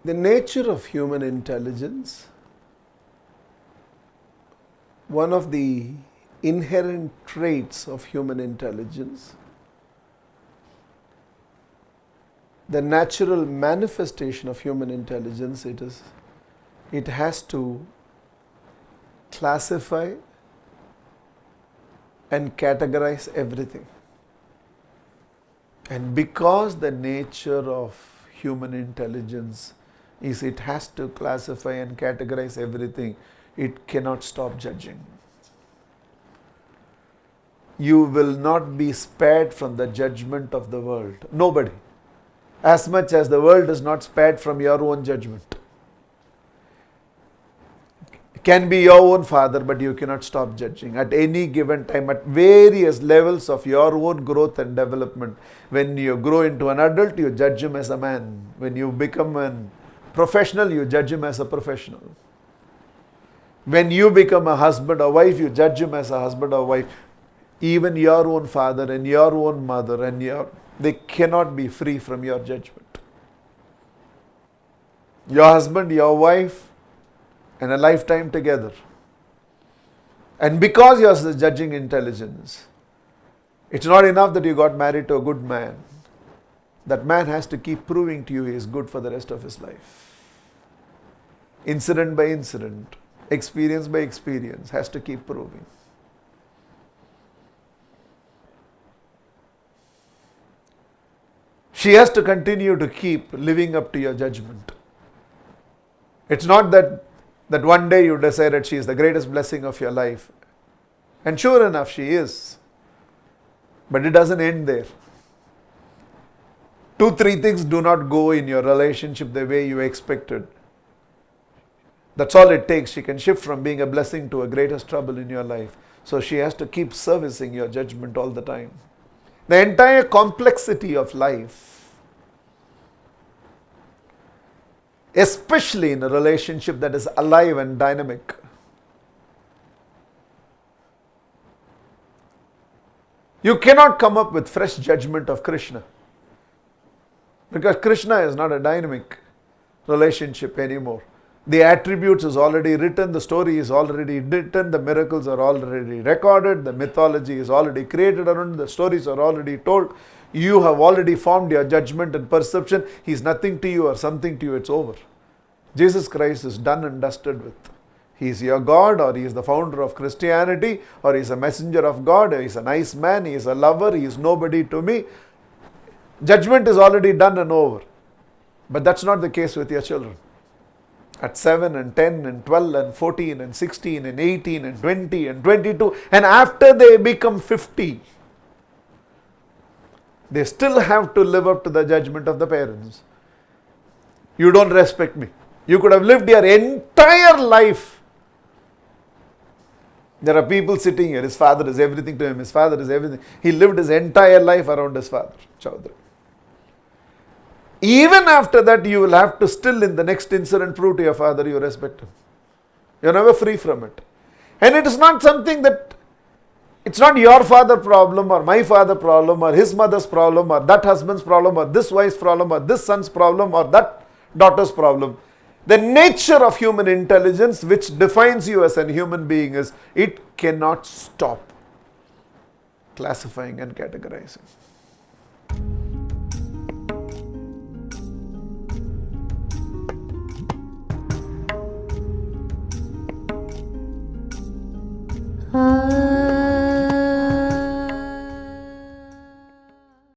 The nature of human intelligence, one of the inherent traits of human intelligence, the natural manifestation of human intelligence, it has to classify and categorize everything. And because the nature of human intelligence is it has to classify and categorize everything, it cannot stop judging. You will not be spared from the judgment of the world. Nobody. As much as the world is not spared from your own judgment. It can be your own father, but you cannot stop judging. At any given time, at various levels of your own growth and development. When you grow into an adult, you judge him as a man. When you become a professional, you judge him as a professional. When you become a husband or wife, you judge him as a husband or wife. Even your own father and your own mother and they cannot be free from your judgment. Your husband, your wife, and a lifetime together. And because you are judging intelligence, it's not enough that you got married to a good man. That man has to keep proving to you he is good for the rest of his life. Incident by incident, experience by experience, has to keep proving. She has to continue to keep living up to your judgment. It's not that one day you decided she is the greatest blessing of your life. And sure enough, she is. But it doesn't end there. 2-3 things do not go in your relationship the way you expected. That's all it takes. She can shift from being a blessing to a greatest trouble in your life. So she has to keep servicing your judgment all the time. The entire complexity of life, especially in a relationship that is alive and dynamic. You cannot come up with fresh judgment of Krishna. Because Krishna is not a dynamic relationship anymore. The attributes is already written, the story is already written, the miracles are already recorded, the mythology is already created around, the stories are already told. You have already formed your judgment and perception. He is nothing to you or something to you, it's over. Jesus Christ is done and dusted with. He is your God, or he is the founder of Christianity, or he is a messenger of God, or he is a nice man, he is a lover, he is nobody to me. Judgment is already done and over. But that's not the case with your children. At 7 and 10 and 12 and 14 and 16 and 18 and 20 and 22, and after they become 50, they still have to live up to the judgment of the parents. You don't respect me. You could have lived your entire life. There are people sitting here, his father is everything to him, his father is everything. He lived his entire life around his father, Chaudhary. Even after that, you will have to still in the next incident prove to your father you respect him. You're never free from it. And it is not something that, it's not your father problem or my father problem or his mother's problem or that husband's problem or this wife's problem or this son's problem or that daughter's problem. The nature of human intelligence which defines you as a human being is it cannot stop classifying and categorizing.